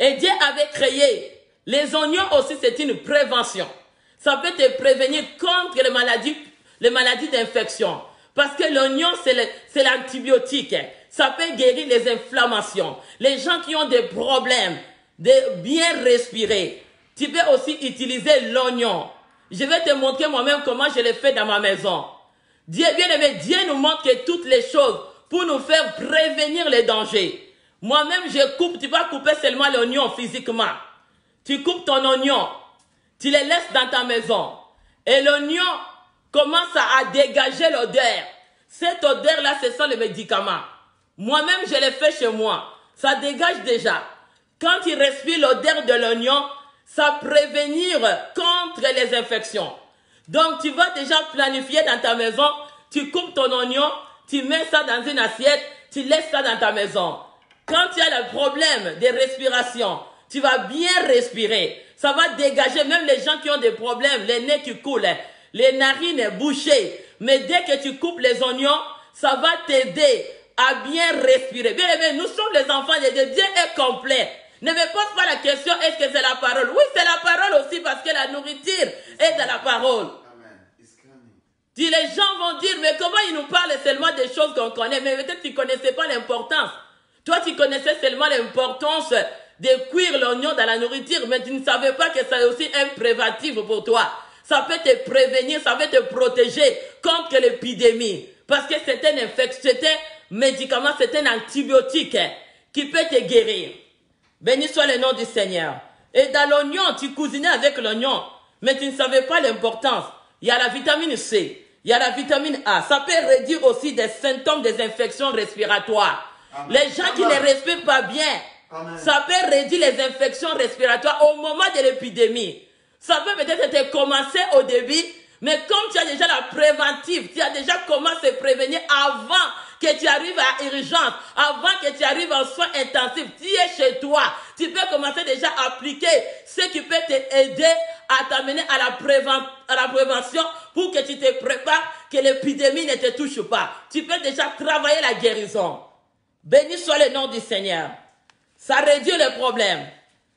Et Dieu avait créé les oignons aussi, c'est une prévention. Ça peut te prévenir contre les maladies d'infection. Parce que l'oignon, c'est l'antibiotique. Ça peut guérir les inflammations. Les gens qui ont des problèmes de bien respirer, tu peux aussi utiliser l'oignon. Je vais te montrer moi-même comment je l'ai fait dans ma maison. Dieu, bien aimé, Dieu nous montre que toutes les choses pour nous faire prévenir les dangers. Moi-même, je coupe, tu vas couper seulement l'oignon physiquement. Tu coupes ton oignon, tu les laisses dans ta maison. Et l'oignon commence à dégager l'odeur. Cette odeur-là, ce sont les médicaments. Moi-même, je l'ai fait chez moi. Ça dégage déjà. Quand tu respires l'odeur de l'oignon, ça prévenir contre les infections. Donc, tu vas déjà planifier dans ta maison, tu coupes ton oignon, tu mets ça dans une assiette, tu laisses ça dans ta maison. Quand tu as le problème de respiration, tu vas bien respirer. Ça va dégager même les gens qui ont des problèmes, les nez qui coulent, les narines bouchées. Mais dès que tu coupes les oignons, ça va t'aider à bien respirer. Bien aimé, nous sommes les enfants de Dieu. Dieu est complet. Ne me pose pas la question, est-ce que c'est la parole? Oui, c'est la parole aussi parce que la nourriture est dans la parole. Les gens vont dire, mais comment il nous parle seulement des choses qu'on connaît? Mais peut-être que tu ne connaissais pas l'importance. Toi, tu connaissais seulement l'importance de cuire l'oignon dans la nourriture, mais tu ne savais pas que c'est aussi un préventif pour toi. Ça peut te prévenir, ça peut te protéger contre l'épidémie. Parce que c'est un infection, c'est un médicament, c'est un antibiotique qui peut te guérir. Béni soit le nom du Seigneur. Et dans l'oignon, tu cuisinais avec l'oignon, mais tu ne savais pas l'importance. Il y a la vitamine C, il y a la vitamine A. Ça peut réduire aussi des symptômes des infections respiratoires. Amen. Les gens qui ne respirent pas bien, amen, ça peut réduire les infections respiratoires au moment de l'épidémie. Ça peut peut-être te commencer au début, mais comme tu as déjà la préventive, tu as déjà commencé à prévenir avant que tu arrives à urgence, avant que tu arrives en soins intensifs, tu es chez toi. Tu peux commencer déjà à appliquer ce qui peut t'aider à t'amener à la prévention pour que tu te prépares, que l'épidémie ne te touche pas. Tu peux déjà travailler la guérison. Béni soit le nom du Seigneur. Ça réduit les problèmes.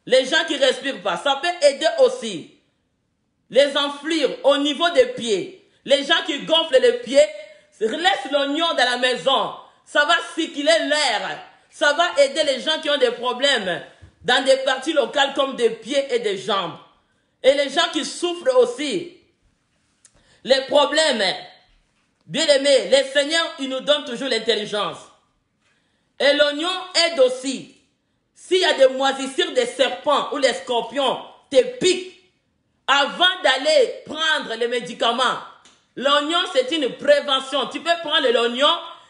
Les gens qui ne respirent pas, ça peut aider aussi. Les enflures au niveau des pieds. Les gens qui gonflent les pieds, laisse l'oignon dans la maison. Ça va circuler l'air. Ça va aider les gens qui ont des problèmes dans des parties locales comme des pieds et des jambes. Et les gens qui souffrent aussi. Les problèmes. Bien aimés, le Seigneur, il nous donne toujours l'intelligence. Et l'oignon aide aussi. S'il y a des moisissures des serpents ou les scorpions te piquent, avant d'aller prendre les médicaments, l'oignon, c'est une prévention. Tu peux prendre l'oignon,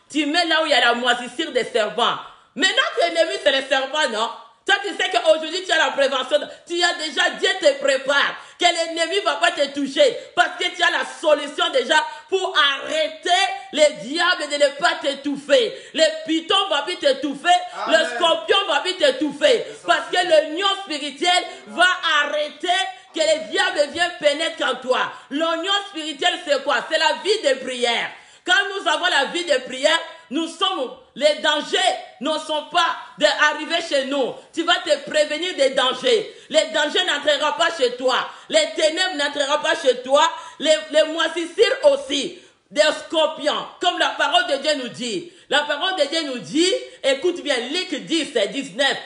tu mets là où il y a la moisissure des serpents. Mais notre ennemi, c'est les serpents, non? Toi, tu sais qu'aujourd'hui, tu as la prévention. Tu as déjà, Dieu te prépare. Que l'ennemi ne va pas te toucher. Parce que tu as la solution déjà pour arrêter les diables de ne pas t'étouffer. Les pitons vont plus t'étouffer. Le scorpion va plus t'étouffer. Parce que l'oignon spirituel va arrêter que les diables viennent pénétrer en toi. L'oignon spirituel, c'est quoi? C'est la vie de prière. Quand nous avons la vie de prière, les dangers ne sont pas d'arriver chez nous. Tu vas te prévenir des dangers. Les dangers n'entreront pas chez toi. Les ténèbres n'entreront pas chez toi. Les moisissures aussi. Des scorpions, comme la parole de Dieu nous dit. La parole de Dieu nous dit, écoute bien, Luc 10, 19.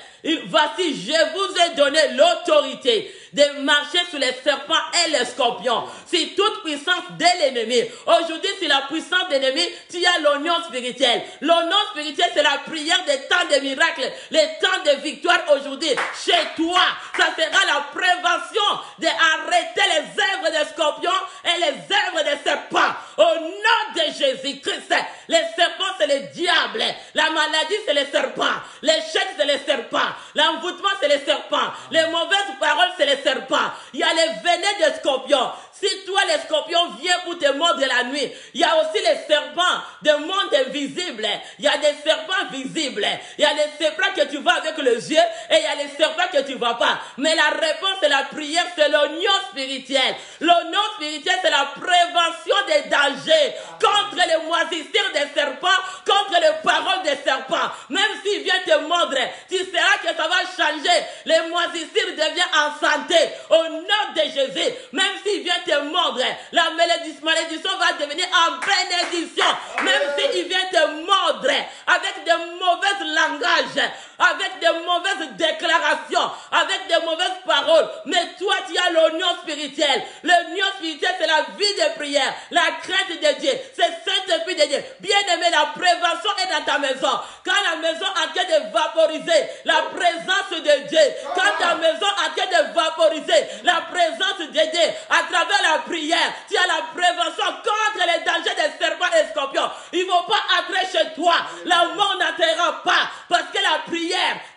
Voici, je vous ai donné l'autorité de marcher sur les serpents et les scorpions. C'est toute puissance de l'ennemi. Aujourd'hui, c'est la puissance de l'ennemi. Tu as l'oignon spirituel. L'oignon spirituel, c'est la prière des temps de miracles, les temps de victoire aujourd'hui. Chez toi, ça sera la prévention d'arrêter les œuvres des scorpions et les œuvres des serpents. Au nom de Jésus-Christ, les serpents, c'est les diables. La maladie, c'est les serpents. L'échec, c'est les serpents. L'envoûtement, c'est les serpents. Les mauvaises paroles, c'est les serpents. Il y a les venins des scorpions. Si toi, les scorpions viennent pour te mordre la nuit, il y a aussi les serpents de monde invisible. Il y a des serpents visibles. Il y a des serpents que tu vois avec les yeux et il y a les serpents que tu ne vois pas. Mais la réponse, c'est la prière, c'est l'oignon spirituel. L'oignon spirituel, c'est la prévention des dangers contre les moisissures des serpents, contre les paroles des serpents. Même s'il vient te mordre, tu sauras que ça va changer. Les moisissures deviennent en santé au nom de Jésus. Même s'il vient te mordre, la malédiction va devenir en bénédiction. Même s'il vient te mordre avec de mauvais langages, avec de mauvaises déclarations, avec de mauvaises paroles. Mais toi, tu as l'oignon spirituel. L'oignon spirituel, c'est la vie de prière, la crainte de Dieu, c'est Saint-Esprit de Dieu. Bien-aimé, la prévention est dans ta maison. Quand la maison est en train de vaporiser la présence de Dieu, quand ta maison est en train de vaporiser la présence de Dieu, à travers la prière, tu as la prévention contre les dangers des serpents et des scorpions. Il ne faut pas entrer chez toi. La mort n'entrera pas. Parce que la prière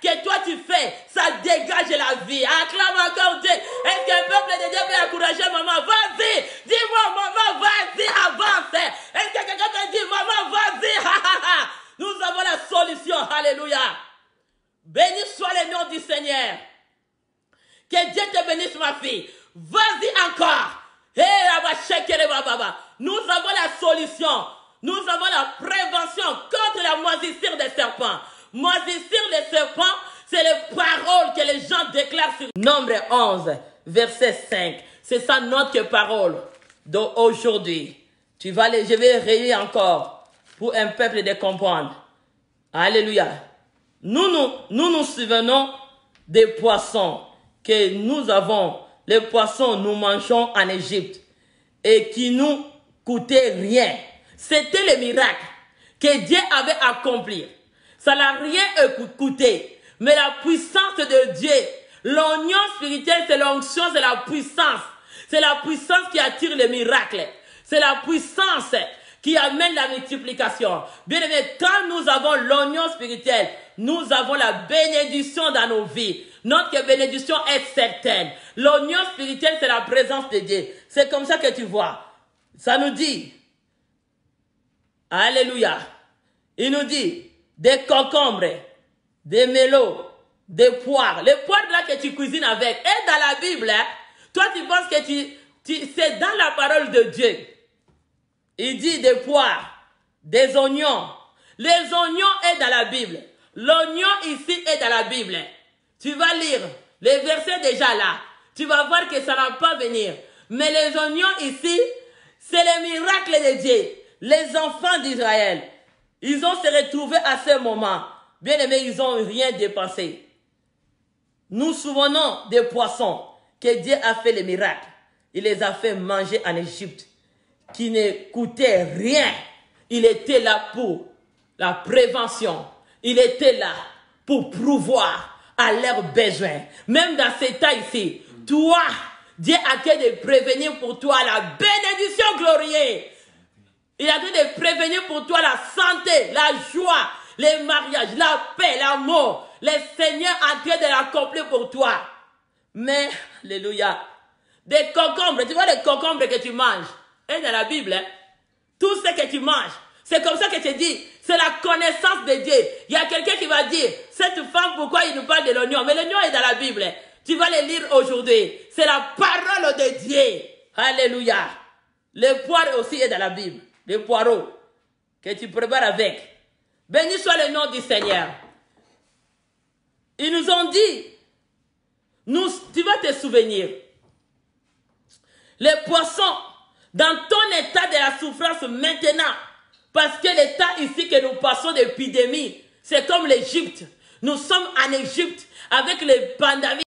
que toi tu fais, ça dégage la vie. Acclame encore Dieu. Est-ce qu'un peuple de Dieu peut encourager maman? Vas-y. Dis-moi, maman, vas-y, avance. Est-ce que quelqu'un te dit, maman, vas-y. Nous avons la solution. Alléluia. Béni soit le nom du Seigneur. Que Dieu te bénisse, ma fille. Vas-y encore. Nous avons la solution. Nous avons la prévention contre la moisissure des serpents. Moisissure des serpents, c'est les paroles que les gens déclarent sur Nombre 11, verset 5. C'est ça notre parole d'aujourd'hui. Je vais réunir encore pour un peuple de comprendre. Alléluia. Nous souvenons des poissons que nous avons. Les poissons, nous mangeons en Égypte et qui nous coûtaient rien. C'était le miracle que Dieu avait accompli. Ça n'a rien coûté. Mais la puissance de Dieu, l'oignon spirituel, c'est l'onction, c'est la puissance. C'est la puissance qui attire les miracles. C'est la puissance qui amène la multiplication. Bien aimé, quand nous avons l'oignon spirituel, nous avons la bénédiction dans nos vies. Notre bénédiction est certaine. L'oignon spirituel, c'est la présence de Dieu. C'est comme ça que tu vois. Ça nous dit, alléluia, il nous dit, des concombres, des mélos, des poires. Les poires là que tu cuisines avec, et dans la Bible, hein, toi tu penses que c'est dans la parole de Dieu. Il dit des poires, des oignons. Les oignons est dans la Bible. L'oignon ici est dans la Bible. Tu vas lire les versets déjà là. Tu vas voir que ça ne va pas venir. Mais les oignons ici, c'est le miracle de Dieu. Les enfants d'Israël, ils ont se retrouvés à ce moment. Bien aimés, ils n'ont rien dépensé. Nous souvenons des poissons que Dieu a fait les miracles. Il les a fait manger en Égypte, qui ne coûtaient rien. Il était là pour la prévention. Il était là pour pourvoir à leurs besoins. Même dans ces temps ici, toi, Dieu a train de prévenir pour toi la bénédiction glorieuse. Il a train de prévenir pour toi la santé, la joie, les mariages, la paix, l'amour. Le Seigneur a train de l'accomplir pour toi. Mais, alléluia, des concombres, tu vois les concombres que tu manges, et dans la Bible, hein, tout ce que tu manges, c'est comme ça que tu dis, c'est la connaissance de Dieu. Il y a quelqu'un qui va dire, cette femme, pourquoi il nous parle de l'oignon? Mais l'oignon est dans la Bible. Tu vas le lire aujourd'hui. C'est la parole de Dieu. Alléluia. Le poire aussi est dans la Bible. Les poireaux que tu prépares avec. Béni soit le nom du Seigneur. Ils nous ont dit, tu vas te souvenir, les poissons, dans ton état de la souffrance maintenant, parce que l'état ici que nous passons d'épidémie, c'est comme l'Égypte. Nous sommes en Égypte avec les pandémies.